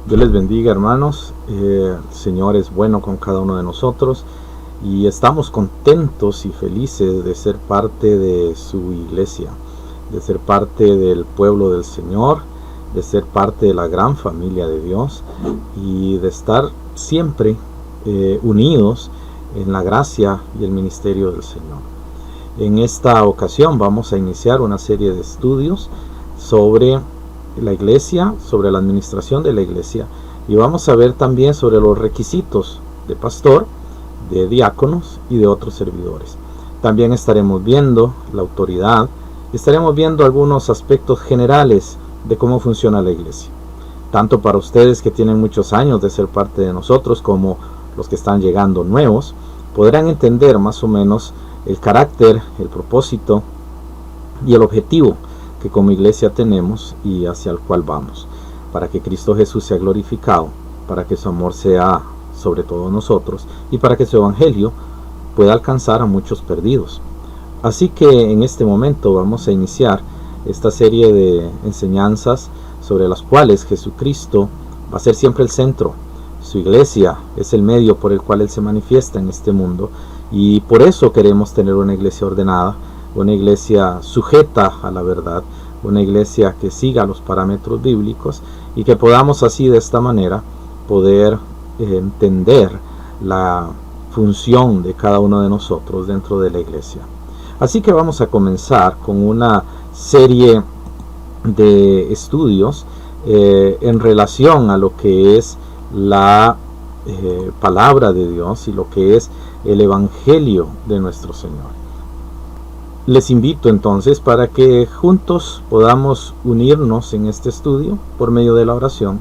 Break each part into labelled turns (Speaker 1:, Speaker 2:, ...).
Speaker 1: Dios les bendiga, hermanos. El Señor es bueno con cada uno de nosotros y estamos contentos y felices de ser parte de su iglesia, de ser parte del pueblo del Señor, de ser parte de la gran familia de Dios y de estar siempre unidos en la gracia y el ministerio del Señor. En esta ocasión vamos a iniciar una serie de estudios sobre la iglesia, sobre la administración de la iglesia, y vamos a ver también sobre los requisitos de pastor, de diáconos y de otros servidores. También estaremos viendo la autoridad, estaremos viendo algunos aspectos generales de cómo funciona la iglesia, tanto para ustedes que tienen muchos años de ser parte de nosotros como los que están llegando nuevos, podrán entender más o menos el carácter, el propósito y el objetivo que como iglesia tenemos y hacia el cual vamos, para que Cristo Jesús sea glorificado, para que su amor sea sobre todos nosotros y para que su evangelio pueda alcanzar a muchos perdidos. Así que en este momento vamos a iniciar esta serie de enseñanzas sobre las cuales Jesucristo va a ser siempre el centro. Su iglesia es el medio por el cual Él se manifiesta en este mundo, y por eso queremos tener una iglesia ordenada, una iglesia sujeta a la verdad, una iglesia que siga los parámetros bíblicos y que podamos así de esta manera poder entender la función de cada uno de nosotros dentro de la iglesia. Así que vamos a comenzar con una serie de estudios en relación a lo que es la palabra de Dios y lo que es el evangelio de nuestro Señor. Les invito entonces para que juntos podamos unirnos en este estudio por medio de la oración,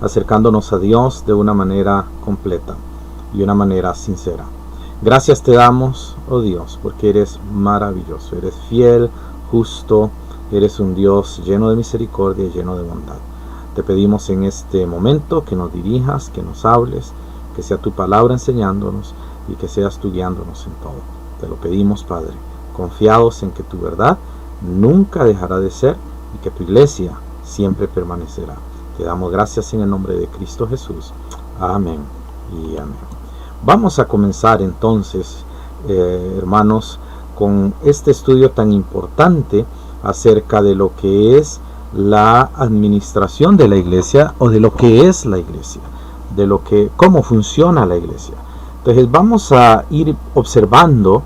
Speaker 1: acercándonos a Dios de una manera completa y una manera sincera. Gracias te damos, oh Dios, porque eres maravilloso, eres fiel, justo, eres un Dios lleno de misericordia y lleno de bondad. Te pedimos en este momento que nos dirijas, que nos hables, que sea tu palabra enseñándonos y que seas tú guiándonos en todo. Te lo pedimos, Padre, confiados en que tu verdad nunca dejará de ser y que tu iglesia siempre permanecerá. Te damos gracias en el nombre de Cristo Jesús. Amén y amén. Vamos a comenzar entonces, hermanos, con este estudio tan importante acerca de lo que es la administración de la iglesia o de lo que es la iglesia, de cómo funciona la iglesia. Entonces vamos a ir observando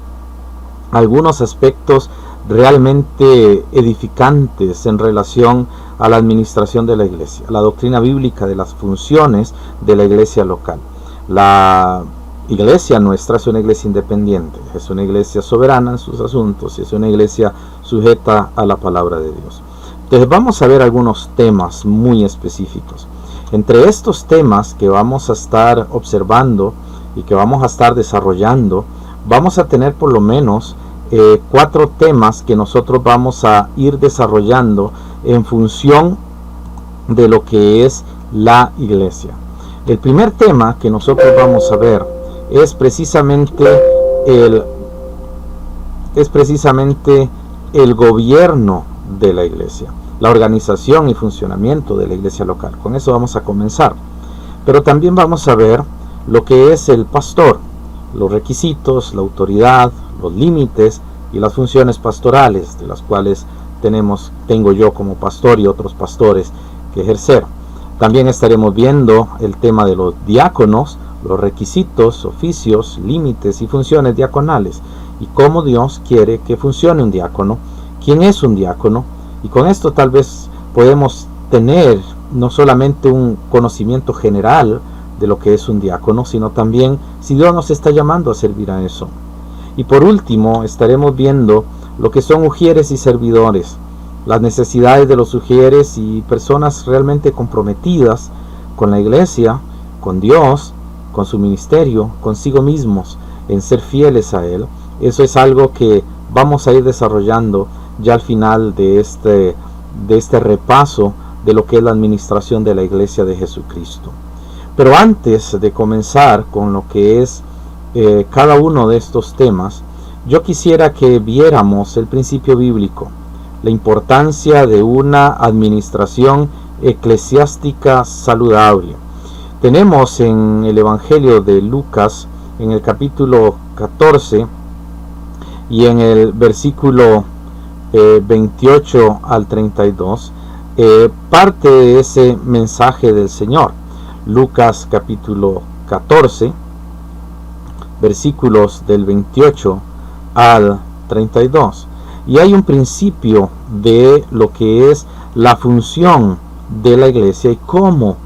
Speaker 1: algunos aspectos realmente edificantes en relación a la administración de la iglesia, la doctrina bíblica de las funciones de la iglesia local. La iglesia nuestra es una iglesia independiente, es una iglesia soberana en sus asuntos y es una iglesia sujeta a la palabra de Dios. Entonces vamos a ver algunos temas muy específicos. Entre estos temas que vamos a estar observando y que vamos a estar desarrollando, vamos a tener por lo menos 4 temas que nosotros vamos a ir desarrollando en función de lo que es la iglesia. El primer tema que nosotros vamos a ver es precisamente el gobierno de la iglesia, la organización y funcionamiento de la iglesia local. Con eso vamos a comenzar. Pero también vamos a ver lo que es el pastor, los requisitos, la autoridad, los límites y las funciones pastorales de las cuales tengo yo como pastor y otros pastores que ejercer. También estaremos viendo el tema de los diáconos, los requisitos, oficios, límites y funciones diaconales y cómo Dios quiere que funcione un diácono, quién es un diácono, y con esto tal vez podemos tener no solamente un conocimiento general de lo que es un diácono, sino también si Dios nos está llamando a servir a eso. Y por último estaremos viendo lo que son ujieres y servidores, las necesidades de los ujieres y personas realmente comprometidas con la iglesia, con Dios, con su ministerio, consigo mismos, en ser fieles a Él. Eso es algo que vamos a ir desarrollando ya al final de este repaso de lo que es la administración de la iglesia de Jesucristo. Pero antes de comenzar con lo que es cada uno de estos temas, yo quisiera que viéramos el principio bíblico, la importancia de una administración eclesiástica saludable. Tenemos en el Evangelio de Lucas, en el capítulo 14 y en el versículo 28 al 32, parte de ese mensaje del Señor. Lucas capítulo 14, versículos del 28 al 32. Y hay un principio de lo que es la función de la iglesia y cómo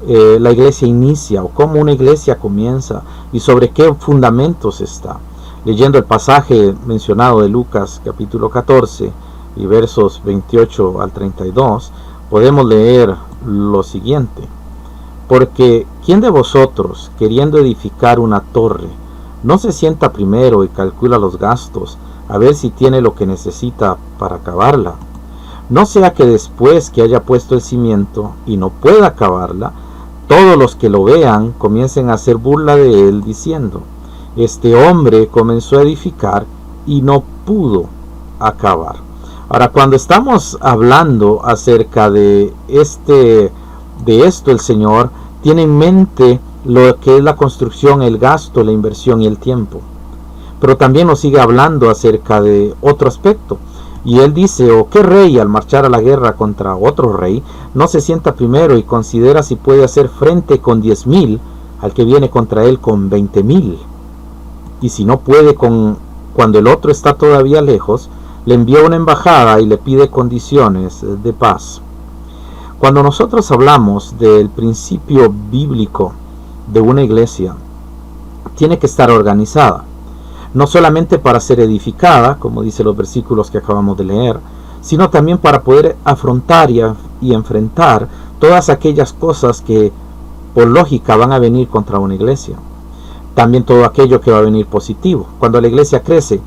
Speaker 1: la iglesia inicia o cómo una iglesia comienza y sobre qué fundamentos está. Leyendo el pasaje mencionado de Lucas capítulo 14 y versos 28 al 32, podemos leer lo siguiente: porque ¿quién de vosotros, queriendo edificar una torre, no se sienta primero y calcula los gastos, a ver si tiene lo que necesita para acabarla? No sea que después que haya puesto el cimiento y no pueda acabarla, todos los que lo vean comiencen a hacer burla de él, diciendo: este hombre comenzó a edificar y no pudo acabar. Ahora, cuando estamos hablando acerca de esto, el Señor tiene en mente lo que es la construcción, el gasto, la inversión y el tiempo. Pero también nos sigue hablando acerca de otro aspecto. Y Él dice: ¿o qué rey al marchar a la guerra contra otro rey no se sienta primero y considera si puede hacer frente con 10,000 al que viene contra él con 20,000? Y si no puede cuando el otro está todavía lejos, le envía una embajada y le pide condiciones de paz. Cuando nosotros hablamos del principio bíblico de una iglesia, tiene que estar organizada, no solamente para ser edificada, como dice los versículos que acabamos de leer, sino también para poder afrontar y enfrentar todas aquellas cosas que por lógica van a venir contra una iglesia. También todo aquello que va a venir positivo. Cuando la iglesia crece,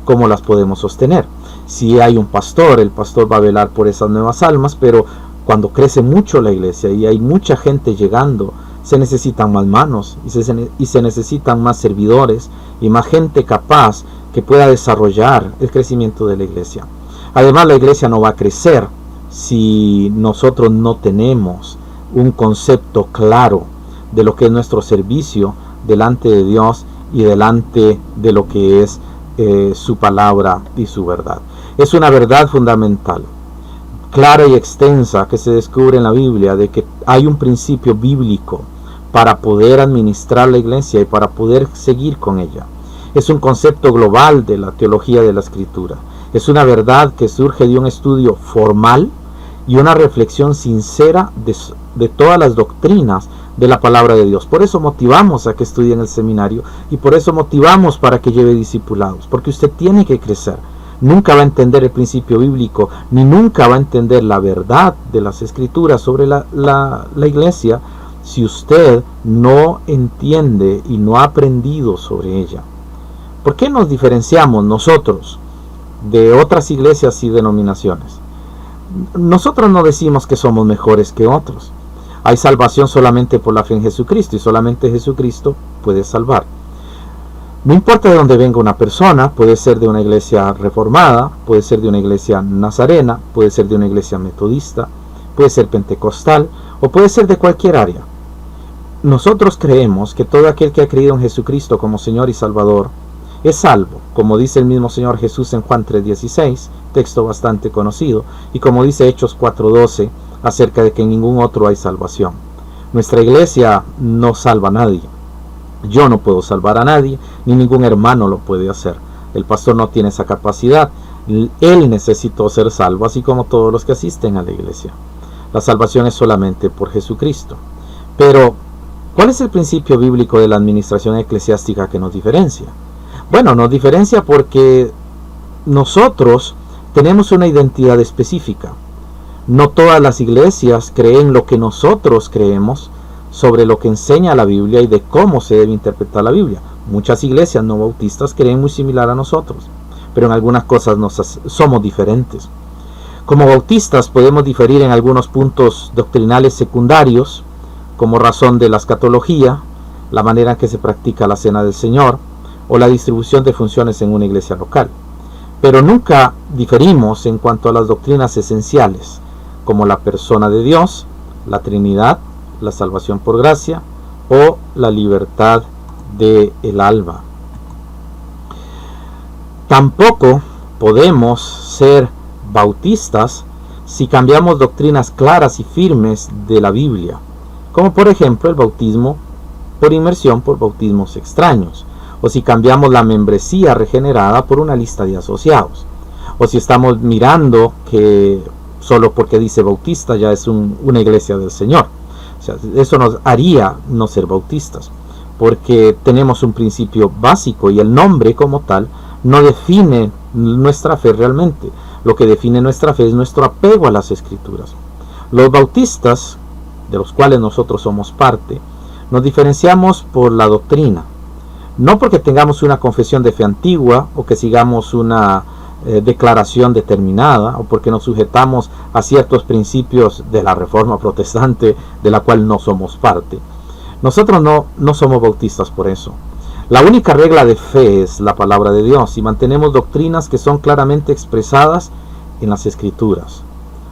Speaker 1: ¿cómo las podemos sostener? Si hay un pastor, el pastor va a velar por esas nuevas almas, pero cuando crece mucho la iglesia y hay mucha gente llegando, se necesitan más manos y se necesitan más servidores y más gente capaz que pueda desarrollar el crecimiento de la iglesia. Además, la iglesia no va a crecer si nosotros no tenemos un concepto claro de lo que es nuestro servicio delante de Dios y delante de lo que es su palabra y su verdad. Es una verdad fundamental, clara y extensa, que se descubre en la Biblia, de que hay un principio bíblico para poder administrar la iglesia y para poder seguir con ella. Es un concepto global de la teología de la Escritura. Es una verdad que surge de un estudio formal y una reflexión sincera de todas las doctrinas de la palabra de Dios. Por eso motivamos a que estudie en el seminario y por eso motivamos para que lleve discipulados, porque usted tiene que crecer. Nunca va a entender el principio bíblico, ni nunca va a entender la verdad de las Escrituras sobre la iglesia si usted no entiende y no ha aprendido sobre ella. ¿Por qué nos diferenciamos nosotros de otras iglesias y denominaciones? Nosotros no decimos que somos mejores que otros. Hay salvación solamente por la fe en Jesucristo y solamente Jesucristo puede salvar. No importa de dónde venga una persona, puede ser de una iglesia reformada, puede ser de una iglesia nazarena, puede ser de una iglesia metodista, puede ser pentecostal o puede ser de cualquier área. Nosotros creemos que todo aquel que ha creído en Jesucristo como Señor y Salvador es salvo, como dice el mismo Señor Jesús en Juan 3:16, texto bastante conocido, y como dice Hechos 4:12, acerca de que en ningún otro hay salvación. Nuestra iglesia no salva a nadie. Yo no puedo salvar a nadie, ni ningún hermano lo puede hacer. El pastor no tiene esa capacidad. Él necesitó ser salvo, así como todos los que asisten a la iglesia. La salvación es solamente por Jesucristo. Pero, ¿cuál es el principio bíblico de la administración eclesiástica que nos diferencia? Bueno, nos diferencia porque nosotros tenemos una identidad específica. No todas las iglesias creen lo que nosotros creemos sobre lo que enseña la Biblia y de cómo se debe interpretar la Biblia. Muchas iglesias no bautistas creen muy similar a nosotros, pero en algunas cosas somos diferentes. Como bautistas podemos diferir en algunos puntos doctrinales secundarios, como razón de la escatología, la manera en que se practica la cena del Señor o la distribución de funciones en una iglesia local. Pero nunca diferimos en cuanto a las doctrinas esenciales, como la persona de Dios, la Trinidad, la salvación por gracia o la libertad del alma. Tampoco podemos ser bautistas si cambiamos doctrinas claras y firmes de la Biblia, como por ejemplo el bautismo por inmersión por bautismos extraños, o si cambiamos la membresía regenerada por una lista de asociados, o si estamos mirando que solo porque dice bautista ya es una iglesia del Señor. O sea, eso nos haría no ser bautistas, porque tenemos un principio básico y el nombre como tal no define nuestra fe realmente. Lo que define nuestra fe es nuestro apego a las Escrituras. Los bautistas, de los cuales nosotros somos parte, nos diferenciamos por la doctrina, no porque tengamos una confesión de fe antigua o que sigamos una declaración determinada o porque nos sujetamos a ciertos principios de la Reforma Protestante de la cual no somos parte. Nosotros no somos bautistas por eso. La única regla de fe es la palabra de Dios y mantenemos doctrinas que son claramente expresadas en las Escrituras.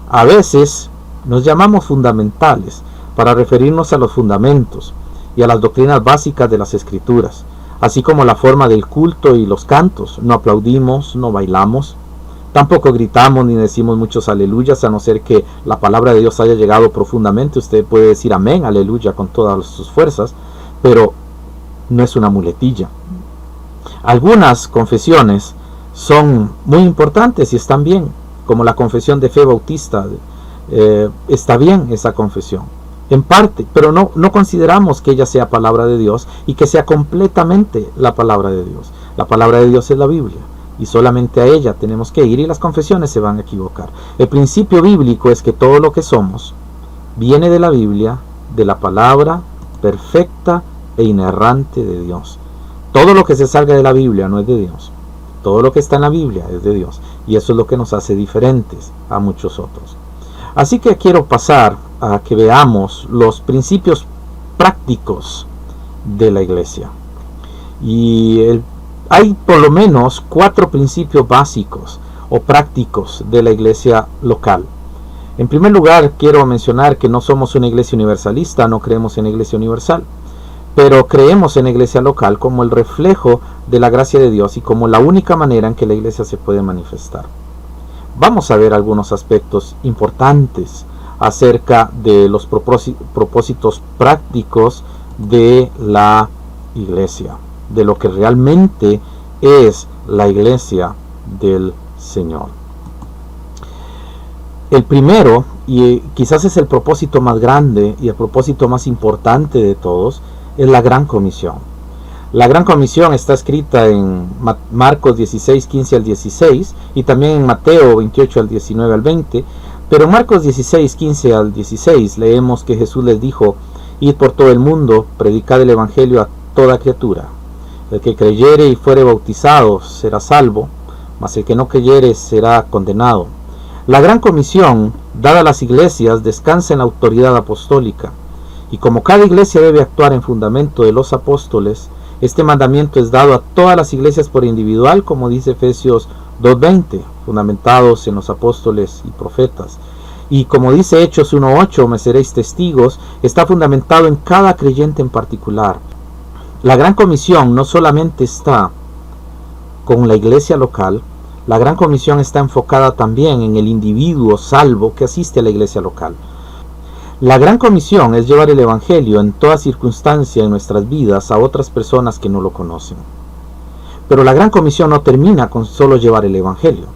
Speaker 1: A veces nos llamamos fundamentales para referirnos a los fundamentos y a las doctrinas básicas de las Escrituras, así como la forma del culto y los cantos. No aplaudimos, no bailamos, tampoco gritamos ni decimos muchos aleluyas, a no ser que la palabra de Dios haya llegado profundamente. Usted puede decir amén, aleluya con todas sus fuerzas, pero no es una muletilla. Algunas confesiones son muy importantes y están bien, como la confesión de fe bautista. Está bien esa confesión en parte, pero no consideramos que ella sea palabra de Dios y que sea completamente la palabra de Dios. La palabra de Dios es la Biblia y solamente a ella tenemos que ir, y las confesiones se van a equivocar. El principio bíblico es que todo lo que somos viene de la Biblia, de la palabra perfecta e inerrante de Dios. Todo lo que se salga de la Biblia no es de Dios. Todo lo que está en la Biblia es de Dios, y eso es lo que nos hace diferentes a muchos otros. Así que quiero pasar a que veamos los principios prácticos de la iglesia. Y hay por lo menos 4 principios básicos o prácticos de la iglesia local. En primer lugar, quiero mencionar que no somos una iglesia universalista, no creemos en la iglesia universal, pero creemos en la iglesia local como el reflejo de la gracia de Dios y como la única manera en que la iglesia se puede manifestar. Vamos a ver algunos aspectos importantes acerca de los propósitos prácticos de la iglesia, de lo que realmente es la iglesia del Señor. El primero, y quizás es el propósito más grande y el propósito más importante de todos, es la Gran Comisión. La Gran Comisión está escrita en Marcos 16, 15 al 16 y también en Mateo 28 al 19 al 20, pero en Marcos 16, 15 al 16 leemos que Jesús les dijo: id por todo el mundo, predicad el Evangelio a toda criatura. El que creyere y fuere bautizado será salvo, mas el que no creyere será condenado. La Gran Comisión, dada a las iglesias, descansa en la autoridad apostólica, y como cada iglesia debe actuar en fundamento de los apóstoles, este mandamiento es dado a todas las iglesias por individual, como dice Efesios 2:20, fundamentados en los apóstoles y profetas. Y como dice Hechos 1:8, me seréis testigos, está fundamentado en cada creyente en particular. La Gran Comisión no solamente está con la iglesia local, la Gran Comisión está enfocada también en el individuo salvo que asiste a la iglesia local. La Gran Comisión es llevar el Evangelio en toda circunstancia en nuestras vidas a otras personas que no lo conocen. Pero la Gran Comisión no termina con solo llevar el Evangelio.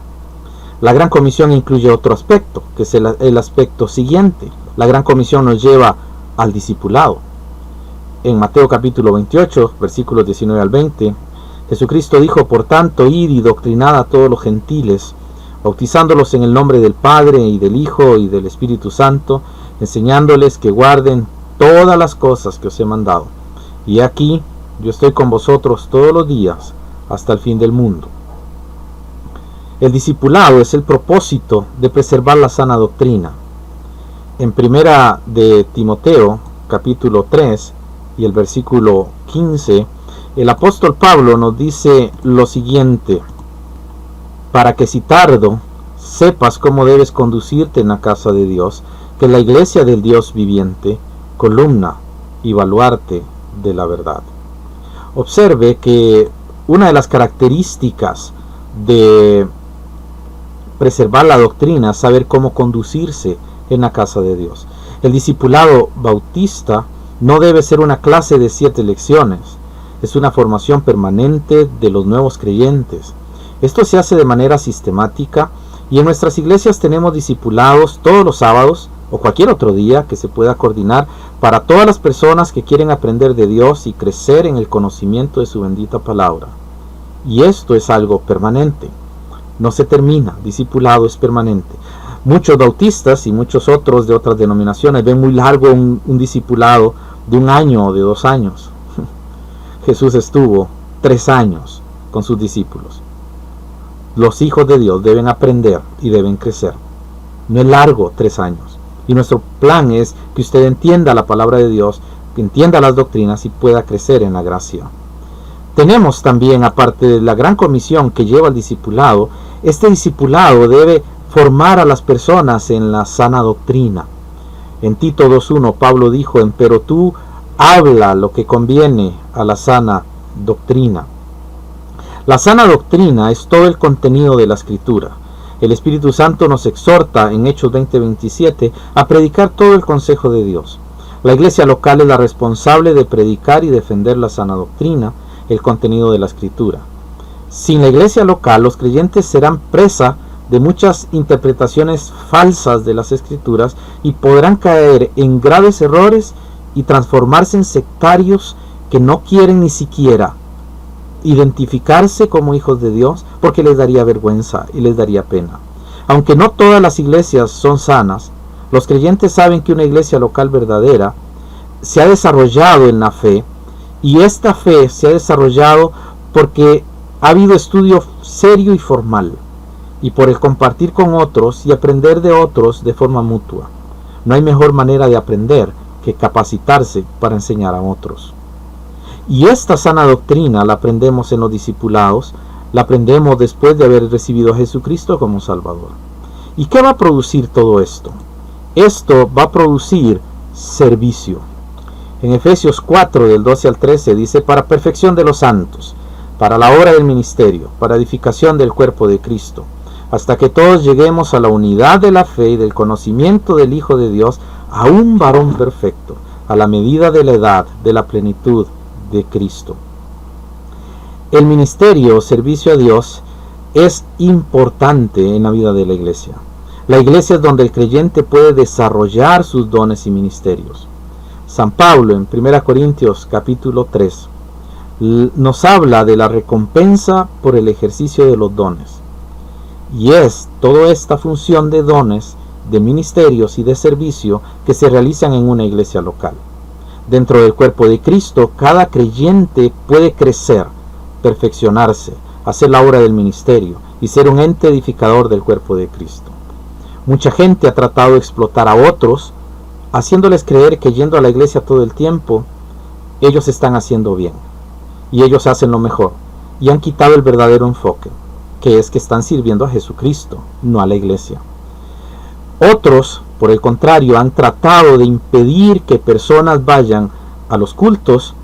Speaker 1: La Gran Comisión incluye otro aspecto, que es el aspecto siguiente. La Gran Comisión nos lleva al discipulado. En Mateo capítulo 28, versículos 19 al 20, Jesucristo dijo: por tanto, id y doctrinad a todos los gentiles, bautizándolos en el nombre del Padre y del Hijo y del Espíritu Santo, enseñándoles que guarden todas las cosas que os he mandado. Y aquí yo estoy con vosotros todos los días hasta el fin del mundo. El discipulado es el propósito de preservar la sana doctrina. En primera de Timoteo, capítulo 3 y el versículo 15, el apóstol Pablo nos dice lo siguiente: para que si tardo sepas cómo debes conducirte en la casa de Dios, que es la iglesia del Dios viviente, columna y baluarte de la verdad. Observe que una de las características de preservar la doctrina es saber cómo conducirse en la casa de Dios. El discipulado bautista no debe ser una clase de 7 lecciones, es una formación permanente de los nuevos creyentes. Esto se hace de manera sistemática y en nuestras iglesias tenemos discipulados todos los sábados o cualquier otro día que se pueda coordinar para todas las personas que quieren aprender de Dios y crecer en el conocimiento de su bendita palabra. Y esto es algo permanente, no se termina, discipulado es permanente. Muchos bautistas y muchos otros de otras denominaciones ven muy largo un discipulado de 1 año o de 2 años. Jesús estuvo 3 años con sus discípulos. Los hijos de Dios deben aprender y deben crecer. No es largo 3 años. Y nuestro plan es que usted entienda la palabra de Dios, que entienda las doctrinas y pueda crecer en la gracia. Tenemos también, aparte de la gran comisión que lleva el discipulado, este discipulado debe formar a las personas en la sana doctrina. En Tito 2:1 Pablo dijo: pero tú habla lo que conviene a la sana doctrina. La sana doctrina es todo el contenido de la Escritura. El Espíritu Santo nos exhorta en Hechos 20:27 a predicar todo el consejo de Dios. La iglesia local es la responsable de predicar y defender la sana doctrina, el contenido de la Escritura. Sin la iglesia local, los creyentes serán presa de muchas interpretaciones falsas de las Escrituras y podrán caer en graves errores y transformarse en sectarios que no quieren ni siquiera identificarse como hijos de Dios porque les daría vergüenza y les daría pena. Aunque no todas las iglesias son sanas, los creyentes saben que una iglesia local verdadera se ha desarrollado en la fe, y esta fe se ha desarrollado porque ha habido estudio serio y formal, y por el compartir con otros y aprender de otros de forma mutua. No hay mejor manera de aprender que capacitarse para enseñar a otros. Y esta sana doctrina la aprendemos en los discipulados, la aprendemos después de haber recibido a Jesucristo como Salvador. ¿Y qué va a producir todo esto? Esto va a producir servicio. En Efesios 4, del 12 al 13, dice: para perfección de los santos, para la obra del ministerio, para edificación del cuerpo de Cristo, hasta que todos lleguemos a la unidad de la fe y del conocimiento del Hijo de Dios, a un varón perfecto, a la medida de la edad de la plenitud de Cristo. El ministerio o servicio a Dios es importante en la vida de la iglesia. La iglesia es donde el creyente puede desarrollar sus dones y ministerios. San Pablo en 1 Corintios capítulo 3 nos habla de la recompensa por el ejercicio de los dones. Y es toda esta función de dones, de ministerios y de servicio que se realizan en una iglesia local. Dentro del cuerpo de Cristo, cada creyente puede crecer, perfeccionarse, hacer la obra del ministerio y ser un ente edificador del cuerpo de Cristo. Mucha gente ha tratado de explotar a otros, haciéndoles creer que yendo a la iglesia todo el tiempo, ellos están haciendo bien, y ellos hacen lo mejor, y han quitado el verdadero enfoque, que es que están sirviendo a Jesucristo, no a la iglesia. Otros, por el contrario, han tratado de impedir que personas vayan a los cultos,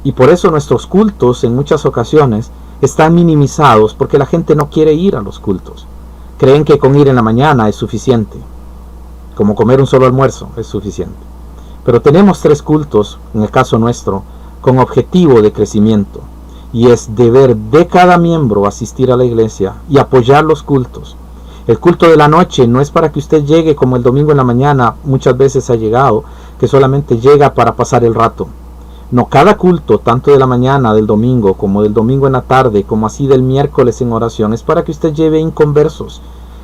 Speaker 1: y por eso nuestros cultos en muchas ocasiones están minimizados, porque la gente no quiere ir a los cultos. Creen que con ir en la mañana es suficiente, como comer un solo almuerzo es suficiente. Pero tenemos 3 cultos, en el caso nuestro, con objetivo de crecimiento, y es deber de cada miembro asistir a la iglesia y apoyar los cultos. El culto de la noche no es para que usted llegue como el domingo en la mañana muchas veces ha llegado, que solamente llega para pasar el rato. No, cada culto, tanto de la mañana, del domingo, como del domingo en la tarde, como así del miércoles en oración, es para que usted lleve inconversos,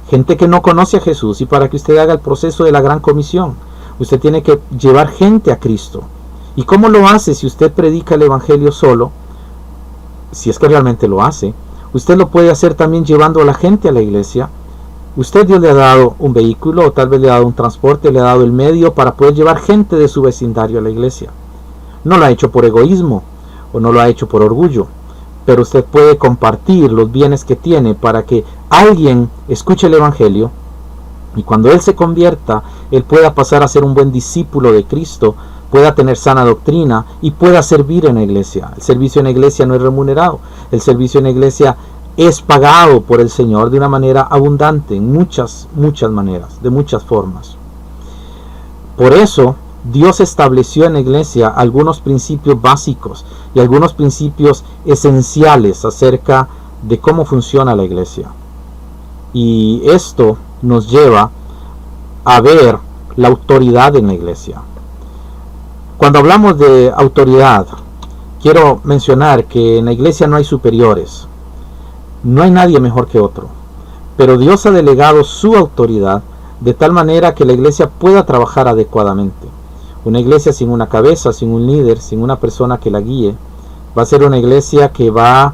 Speaker 1: gente que no conoce a Jesús, y para que usted haga el proceso de la gran comisión. Usted tiene que llevar gente a Cristo. ¿Y cómo lo hace si usted predica el evangelio solo? Si es que realmente lo hace. Usted lo puede hacer también llevando a la gente a la iglesia. Usted, Dios le ha dado un vehículo, o tal vez le ha dado un transporte, le ha dado el medio para poder llevar gente de su vecindario a la iglesia. No lo ha hecho por egoísmo, o no lo ha hecho por orgullo, pero usted puede compartir los bienes que tiene para que alguien escuche el Evangelio y cuando él se convierta, él pueda pasar a ser un buen discípulo de Cristo, pueda tener sana doctrina y pueda servir en la iglesia. El servicio en la iglesia no es remunerado. El servicio en la iglesia es pagado por el Señor de una manera abundante, en muchas maneras, de muchas formas. Por eso, Dios estableció en la iglesia algunos principios básicos y algunos principios esenciales acerca de cómo funciona la iglesia. Y esto nos lleva a ver la autoridad en la iglesia. Cuando hablamos de autoridad, quiero mencionar que en la iglesia no hay superiores. No hay nadie mejor que otro. Pero Dios ha delegado su autoridad de tal manera que la iglesia pueda trabajar adecuadamente. Una iglesia sin una cabeza, sin un líder, sin una persona que la guíe, va a ser una iglesia que va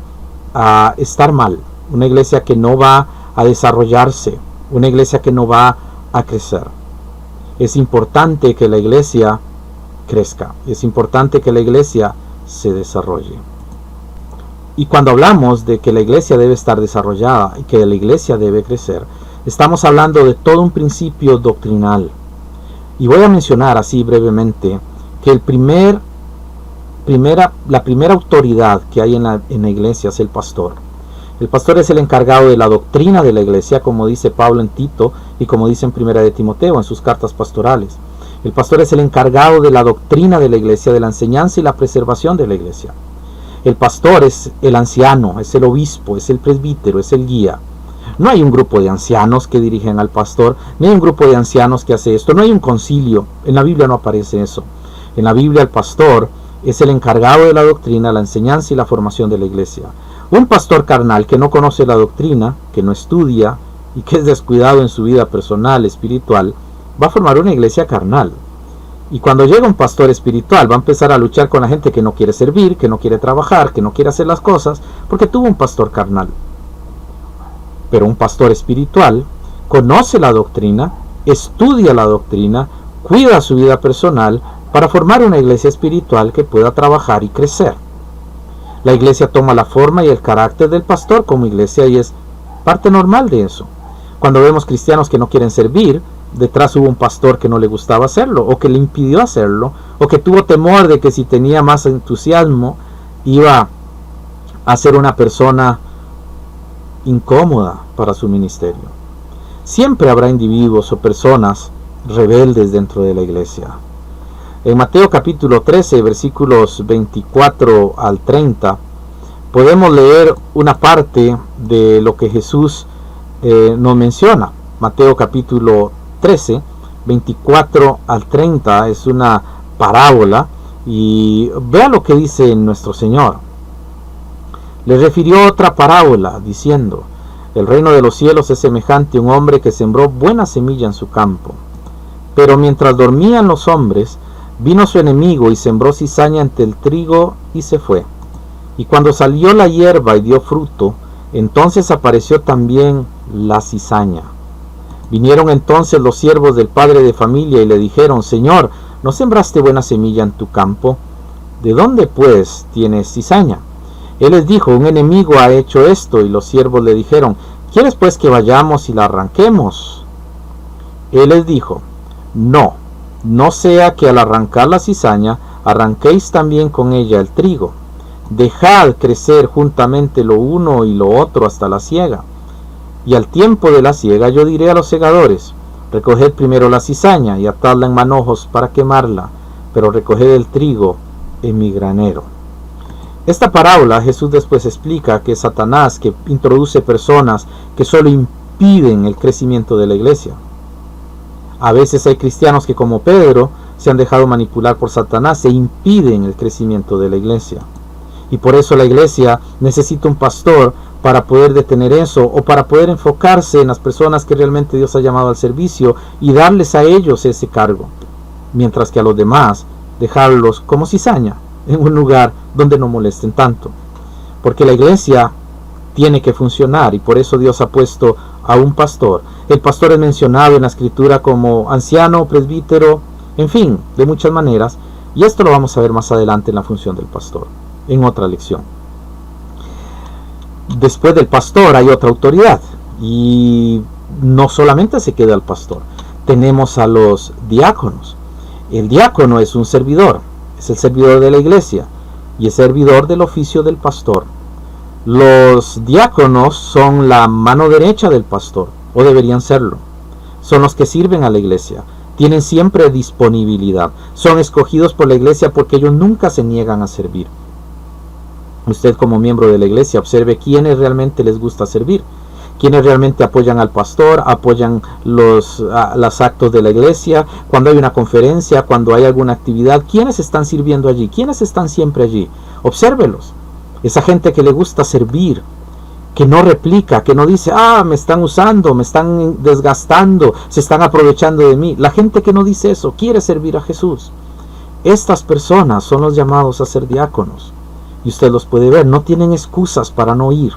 Speaker 1: a estar mal. Una iglesia que no va a desarrollarse. Una iglesia que no va a crecer. Es importante que la iglesia crezca. Es importante que la iglesia se desarrolle. Y cuando hablamos de que la iglesia debe estar desarrollada y que la iglesia debe crecer, estamos hablando de todo un principio doctrinal. Y voy a mencionar así brevemente que la primera autoridad que hay en la iglesia es el pastor. El pastor es el encargado de la doctrina de la iglesia, como dice Pablo en Tito y como dice en Primera de Timoteo en sus cartas pastorales. El pastor es el encargado de la doctrina de la iglesia, de la enseñanza y la preservación de la iglesia. El pastor es el anciano, es el obispo, es el presbítero, es el guía. No hay un grupo de ancianos que dirigen al pastor, ni hay un grupo de ancianos que hace esto, no hay un concilio. En la Biblia no aparece eso. En la Biblia el pastor es el encargado de la doctrina, la enseñanza y la formación de la iglesia. Un pastor carnal que no conoce la doctrina, que no estudia y que es descuidado en su vida personal, espiritual, va a formar una iglesia carnal. Y cuando llega un pastor espiritual va a empezar a luchar con la gente que no quiere servir, que no quiere trabajar, que no quiere hacer las cosas, porque tuvo un pastor carnal. Pero un pastor espiritual conoce la doctrina, estudia la doctrina, cuida su vida personal para formar una iglesia espiritual que pueda trabajar y crecer. La iglesia toma la forma y el carácter del pastor como iglesia y es parte normal de eso. Cuando vemos cristianos que no quieren servir, detrás hubo un pastor que no le gustaba hacerlo, o que le impidió hacerlo, o que tuvo temor de que si tenía más entusiasmo iba a ser una persona incómoda para su ministerio. Siempre habrá individuos o personas rebeldes dentro de la iglesia. En Mateo capítulo 13, versículos 24 al 30, podemos leer una parte de lo que Jesús nos menciona. Mateo capítulo 13, 24 al 30 es una parábola y vea lo que dice nuestro Señor. Le refirió otra parábola diciendo: el reino de los cielos es semejante a un hombre que sembró buena semilla en su campo. Pero mientras dormían los hombres, vino su enemigo y sembró cizaña entre el trigo y se fue. Y cuando salió la hierba y dio fruto, entonces apareció también la cizaña. Vinieron entonces los siervos del padre de familia y le dijeron: Señor, ¿no sembraste buena semilla en tu campo? ¿De dónde pues tienes cizaña? Él les dijo: un enemigo ha hecho esto. Y los siervos le dijeron: ¿quieres pues que vayamos y la arranquemos? Él les dijo: no sea que al arrancar la cizaña arranquéis también con ella el trigo. Dejad crecer juntamente lo uno y lo otro hasta la siega. Y al tiempo de la siega yo diré a los segadores: recoged primero la cizaña y atadla en manojos para quemarla, pero recoged el trigo en mi granero. Esta parábola Jesús después explica que es Satanás que introduce personas que solo impiden el crecimiento de la iglesia. A veces hay cristianos que, como Pedro, se han dejado manipular por Satanás e impiden el crecimiento de la iglesia. Y por eso la iglesia necesita un pastor para poder detener eso, o para poder enfocarse en las personas que realmente Dios ha llamado al servicio y darles a ellos ese cargo, mientras que a los demás dejarlos como cizaña en un lugar donde no molesten tanto. Porque la iglesia tiene que funcionar y por eso Dios ha puesto a un pastor. El pastor es mencionado en la escritura como anciano, presbítero, en fin, de muchas maneras, y esto lo vamos a ver más adelante en la función del pastor, en otra lección. Después del pastor hay otra autoridad, Y no solamente se queda el pastor, tenemos a los diáconos. El diácono es un servidor, es el servidor de la iglesia y es servidor del oficio del pastor. Los diáconos son la mano derecha del pastor, o deberían serlo. Son los que sirven a la iglesia, tienen siempre disponibilidad, son escogidos por la iglesia porque ellos nunca se niegan a servir. Usted, como miembro de la iglesia, observe quiénes realmente les gusta servir, quiénes realmente apoyan al pastor, apoyan los actos de la iglesia, cuando hay una conferencia, cuando hay alguna actividad, quiénes están sirviendo allí, quiénes están siempre allí. Obsérvelos. Esa gente que le gusta servir, que no replica, que no dice, me están usando, me están desgastando, se están aprovechando de mí. La gente que no dice eso, quiere servir a Jesús. Estas personas son los llamados a ser diáconos. Y usted los puede ver, no tienen excusas para no ir.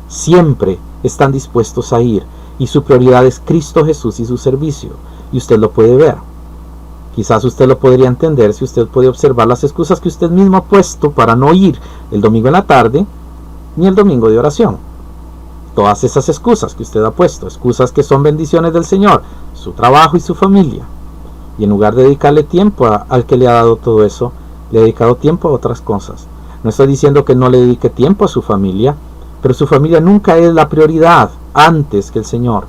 Speaker 1: Siempre están dispuestos a ir. Y su prioridad es Cristo Jesús y su servicio. Y usted lo puede ver. Quizás usted lo podría entender si usted puede observar las excusas que usted mismo ha puesto para no ir el domingo en la tarde ni el domingo de oración. Todas esas excusas que usted ha puesto, excusas que son bendiciones del Señor, su trabajo y su familia. Y en lugar de dedicarle tiempo al que le ha dado todo eso, le ha dedicado tiempo a otras cosas. No estoy diciendo que no le dedique tiempo a su familia, pero su familia nunca es la prioridad antes que el Señor.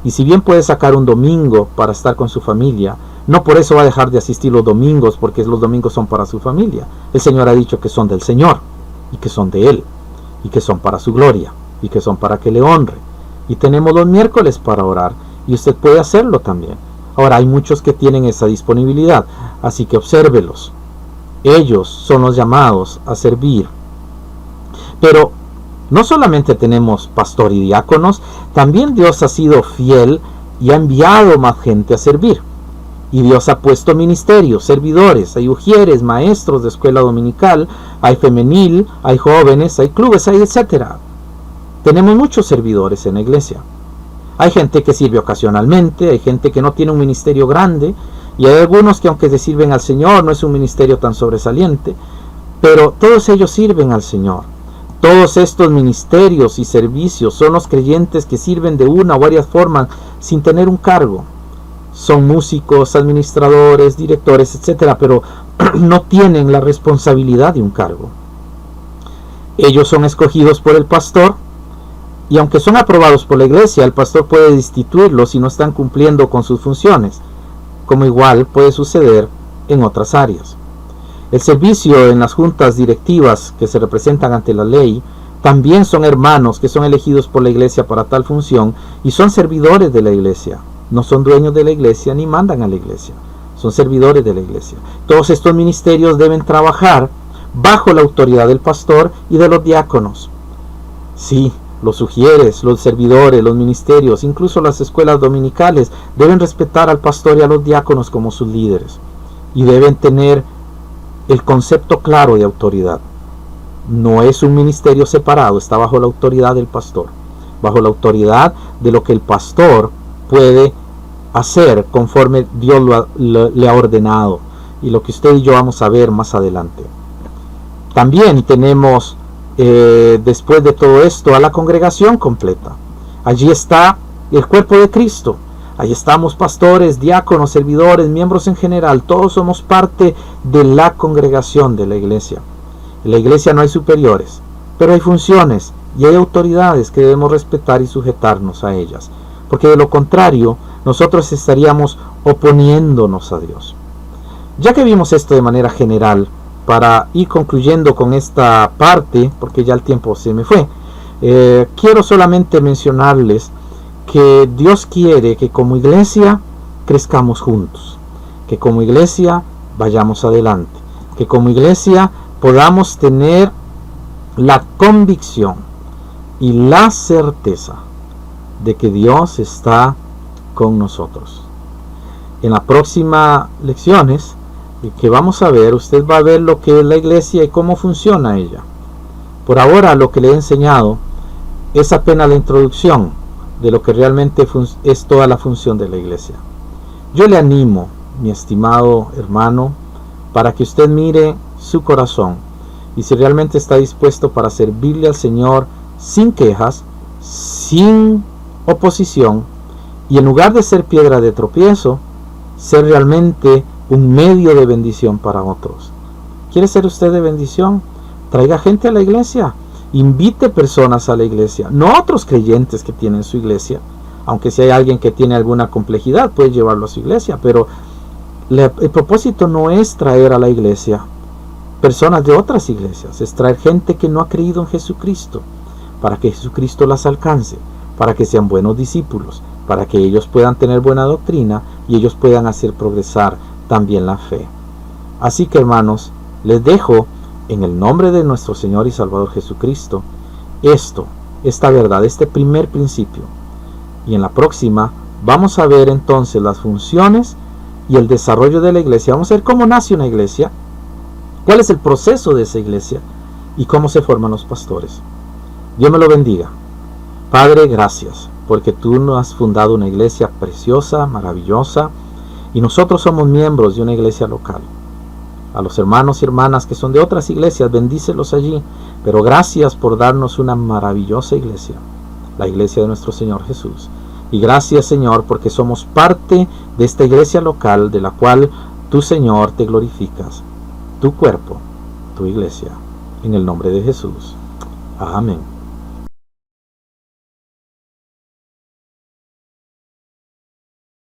Speaker 1: Y si bien puede sacar un domingo para estar con su familia, no por eso va a dejar de asistir los domingos, porque los domingos son para su familia. El Señor ha dicho que son del Señor, y que son de Él, y que son para su gloria, y que son para que le honre. Y tenemos los miércoles para orar, y usted puede hacerlo también. Ahora, hay muchos que tienen esa disponibilidad, así que obsérvelos. Ellos son los llamados a servir. Pero no solamente tenemos pastor y diáconos, también Dios ha sido fiel y ha enviado más gente a servir. Y Dios ha puesto ministerios, servidores, hay ujieres, maestros de escuela dominical, hay femenil, hay jóvenes, hay clubes, hay etcétera. Tenemos muchos servidores en la iglesia. Hay gente que sirve ocasionalmente, hay gente que no tiene un ministerio grande, y hay algunos que aunque se sirven al Señor, no es un ministerio tan sobresaliente, pero todos ellos sirven al Señor. Todos estos ministerios y servicios son los creyentes que sirven de una o varias formas sin tener un cargo. Son músicos, administradores, directores, etcétera, pero no tienen la responsabilidad de un cargo. Ellos son escogidos por el pastor, y aunque son aprobados por la iglesia, el pastor puede destituirlos si no están cumpliendo con sus funciones, como igual puede suceder en otras áreas. El servicio en las juntas directivas que se representan ante la ley también son hermanos que son elegidos por la iglesia para tal función y son servidores de la iglesia. No son dueños de la iglesia ni mandan a la iglesia, son servidores de la iglesia. Todos estos ministerios deben trabajar bajo la autoridad del pastor y de los diáconos. Sí, los ujieres, los servidores, los ministerios, incluso las escuelas dominicales deben respetar al pastor y a los diáconos como sus líderes y deben tener el concepto claro de autoridad. No es un ministerio separado, está bajo la autoridad del pastor, bajo la autoridad de lo que el pastor puede hacer conforme Dios le ha ordenado y lo que usted y yo vamos a ver más adelante. También tenemos después de todo esto a la congregación completa. Allí está el cuerpo de Cristo. Allí estamos pastores, diáconos, servidores, miembros en general. Todos somos parte de la congregación de la iglesia. En la iglesia no hay superiores, pero hay funciones y hay autoridades que debemos respetar y sujetarnos a ellas, porque de lo contrario nosotros estaríamos oponiéndonos a Dios. Ya que vimos esto de manera general, para ir concluyendo con esta parte, porque ya el tiempo se me fue, quiero solamente mencionarles que Dios quiere que como iglesia crezcamos juntos, que como iglesia vayamos adelante, que como iglesia podamos tener la convicción y la certeza de que Dios está con nosotros. En las próximas lecciones que vamos a ver, usted va a ver lo que es la iglesia y cómo funciona ella. Por ahora lo que le he enseñado es apenas la introducción de lo que realmente es toda la función de la iglesia. Yo le animo, mi estimado hermano, para que usted mire su corazón y si realmente está dispuesto para servirle al Señor sin quejas, sin oposición, y en lugar de ser piedra de tropiezo, ser realmente un medio de bendición para otros. ¿Quiere ser usted de bendición? Traiga gente a la iglesia, invite personas a la iglesia, no otros creyentes que tienen su iglesia, aunque si hay alguien que tiene alguna complejidad puede llevarlo a su iglesia, pero el propósito no es traer a la iglesia personas de otras iglesias, es traer gente que no ha creído en Jesucristo, para que Jesucristo las alcance, para que sean buenos discípulos, para que ellos puedan tener buena doctrina y ellos puedan hacer progresar también la fe. Así que, hermanos, les dejo en el nombre de nuestro Señor y Salvador Jesucristo esta verdad, este primer principio. Y en la próxima vamos a ver entonces las funciones y el desarrollo de la iglesia. Vamos a ver cómo nace una iglesia, cuál es el proceso de esa iglesia y cómo se forman los pastores. Dios me lo bendiga. Padre, gracias, porque tú nos has fundado una iglesia preciosa, maravillosa, y nosotros somos miembros de una iglesia local. A los hermanos y hermanas que son de otras iglesias, bendícelos allí, pero gracias por darnos una maravillosa iglesia, la iglesia de nuestro Señor Jesús. Y gracias, Señor, porque somos parte de esta iglesia local de la cual tú, Señor, te glorificas, tu cuerpo, tu iglesia, en el nombre de Jesús. Amén.